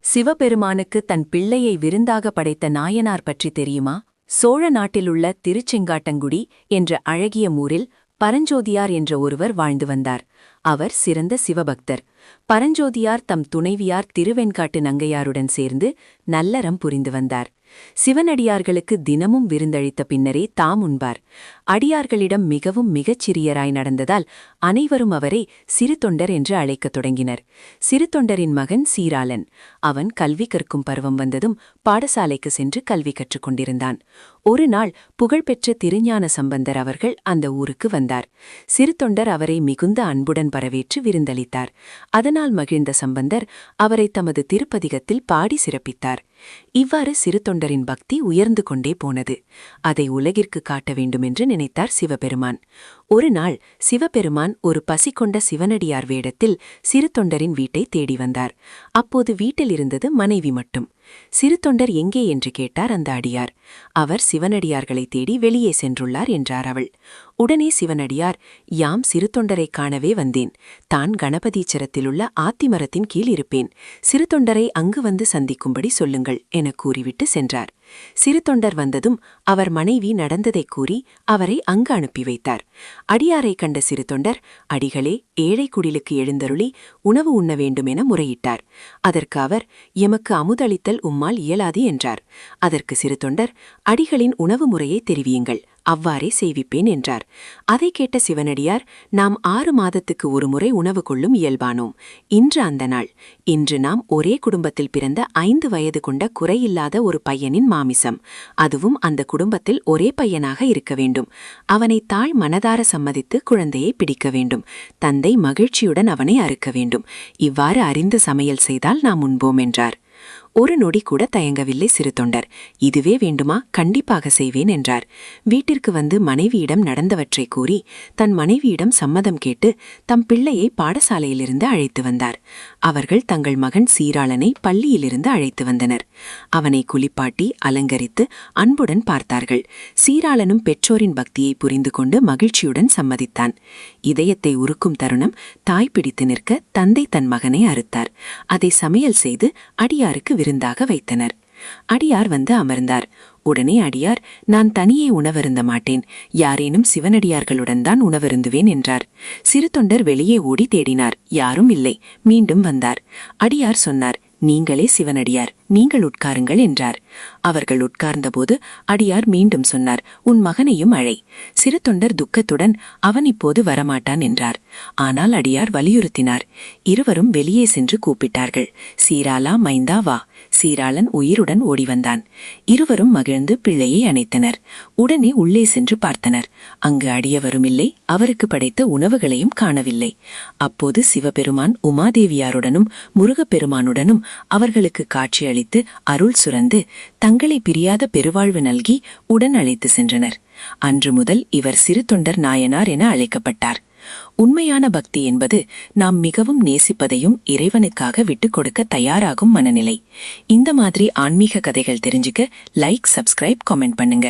சிவபெருமானுக்கு தன் பிள்ளையை விருந்தாக படைத்த நாயனார் பற்றி தெரியுமா? சோழ நாட்டிலுள்ள திருச்செங்காட்டங்குடி என்ற அழகிய ஊரில் பரஞ்சோதியார் என்ற ஒருவர் வாழ்ந்து வந்தார். அவர் சிறந்த சிவபக்தர். பரஞ்சோதியார் தம் துணைவியார் திருவெண்காட்டு நங்கையாருடன் சேர்ந்து நல்லறம் புரிந்து வந்தார். சிவனடியார்களுக்கு தினமும் விருந்தளித்த பின்னரே தாம் உண்பார். அடியார்களிடம் மிகவும் மிகச்சிறியராய் நடந்ததால் அனைவரும் அவரை சிறு தொண்டர் என்று அழைக்கத் தொடங்கினர். சிறு தொண்டரின் மகன் சீராளன். அவன் கல்வி கற்கும் பருவம் வந்ததும் பாடசாலைக்கு சென்று கல்வி கற்றுக் கொண்டிருந்தான். ஒரு நாள் புகழ்பெற்ற திருஞான சம்பந்தர் அவர்கள் அந்த ஊருக்கு வந்தார். சிறு தொண்டர் அவரை மிகுந்த அன்புடன் வரவேற்று விருந்தளித்தார். அதனால் மகிழ்ந்த சம்பந்தர் அவரை தமது திருப்பதிகத்தில் பாடி சிறப்பித்தார். இவ்வாறு சிறு தொண்டரின் பக்தி உயர்ந்து கொண்டே போனது. அதை உலகிற்கு காட்ட வேண்டுமென்று நினைத்தார் சிவபெருமான். ஒரு நாள் சிவபெருமான் ஒரு பசி கொண்ட சிவனடியார் வேடத்தில் சிறு தொண்டரின் வீட்டை தேடி வந்தார். அப்போது வீட்டில் இருந்தது மனைவி மட்டும். சிறு தொண்டர் எங்கே என்று கேட்டார் அந்த அடியார். அவர் சிவனடியார்களை தேடி வெளியே சென்றுள்ளார் என்றார் அவள். உடனே சிவனடியார், யாம் சிறு தொண்டரை காணவே வந்தேன். தான் கணபதீச்சரத்திலுள்ள ஆத்திமரத்தின் கீழ் இருப்பேன். சிறு தொண்டரை அங்கு வந்து சந்திக்கும்படி சொல்லுங்கள் என கூறிவிட்டு சென்றார். சிறு தொண்டர் வந்ததும் அவர் மனைவி நடந்ததைக் கூறி அவரை அங்கு அனுப்பி வைத்தார். அடியாரை கண்ட சிறு தொண்டர், அடிகளே, ஏழை குடிலுக்கு எழுந்தருளி உணவு உண்ண வேண்டுமென முறையிட்டார். அதற்கு அவர், எமக்கு அமுதளித்தல் உம்மால் இயலாது என்றார். அதற்கு சிறு தொண்டர், அடிகளின் உணவு முறையை தெரிவியுங்கள், அவ்வாறே செய்விப்பேன் என்றார். அதை கேட்ட சிவனடியார், நாம் 6 மாதத்துக்கு ஒரு முறை உணவு கொள்ளும் இயல்பானோம். இன்று அந்த நாள். இன்று நாம் ஒரே குடும்பத்தில் பிறந்த 5 வயது கொண்ட குறையில்லாத ஒரு பையனின் மாமிசம். அதுவும் அந்த குடும்பத்தில் ஒரே பையனாக இருக்க வேண்டும். அவனை தாழ் மனதார சம்மதித்து குழந்தையை பிடிக்க வேண்டும். தந்தை மகிழ்ச்சியுடன் அவனை அறுக்க வேண்டும். இவ்வாறு அறிந்து சமையல் செய்தால் நாம் உண்போம் என்றார். ஒரு நொடி கூட தயங்கவில்லை சிறு தொண்டர். இதுவே வேண்டுமா? கண்டிப்பாக செய்வேன் என்றார். வீட்டிற்கு வந்து மனைவியிடம் நடந்தவற்றை கூறி தன் மனைவியிடம் சம்மதம் கேட்டு தம் பிள்ளையை பாடசாலையிலிருந்து அழைத்து வந்தார். அவர்கள் தங்கள் மகன் சீராளனை பள்ளியிலிருந்து அழைத்து வந்தனர். அவனை குளிப்பாட்டி அலங்கரித்து அன்புடன் பார்த்தார்கள். சீராளனும் பெற்றோரின் பக்தியை புரிந்து கொண்டு மகிழ்ச்சியுடன் சம்மதித்தான். இதயத்தை உருக்கும் தருணம். தாய் பிடித்து நிற்க தந்தை தன் மகனை அறுத்தார். அதை சமையல் செய்து அடியாருக்கு விருந்தாக வைத்தனர். அடியார் வந்து அமர்ந்தார். உடனே அடியார், நான் தனியே உணவருந்த மாட்டேன், யாரேனும் சிவனடியார்களுடன் தான் உணவருந்துவேன் என்றார். சிறு தொண்டர் வெளியே ஓடி தேடினார். யாரும் இல்லை. மீண்டும் வந்தார். அடியார் சொன்னார், நீங்களே சிவனடியார், நீங்கள் உட்காருங்கள் என்றார். அவர்கள் உட்கார்ந்தபோது அடியார் மீண்டும் சொன்னார், உன் மகனையும் அழை. சிறு தொண்டர் துக்கத்துடன், அவன் இப்போது வரமாட்டான் என்றார். ஆனால் அடியார் வலியுறுத்தினார். இருவரும் வெளியே சென்று கூப்பிட்டார்கள். சீராளா, மைந்தா வா. சீராளன் உயிருடன் ஓடி வந்தான். இருவரும் மகிழ்ந்து பிள்ளையை அணைத்தனர். உடனே உள்ளே சென்று பார்த்தனர். அங்கு அடியவரும் இல்லை, அவருக்கு படைத்த உணவுகளையும் காணவில்லை. அப்போது சிவபெருமான் உமாதேவியாருடனும் முருகப்பெருமானுடனும் அவர்களுக்கு காட்சியளித்து அருள் சுரந்து தங்களை பிரியாத பெருவாழ்வு நல்கி உடன் அழைத்து சென்றனர். அன்று முதல் இவர் சிறு தொண்டர் நாயனார் என அழைக்கப்பட்டார். உண்மையான பக்தி என்பது நாம் மிகவும் நேசிப்பதையும் இறைவனுக்காக விட்டுக் கொடுக்க தயாராகும் மனநிலை. இந்த மாதிரி ஆன்மீக கதைகள் தெரிஞ்சுக்க லைக், சப்ஸ்கிரைப், கமெண்ட் பண்ணுங்க.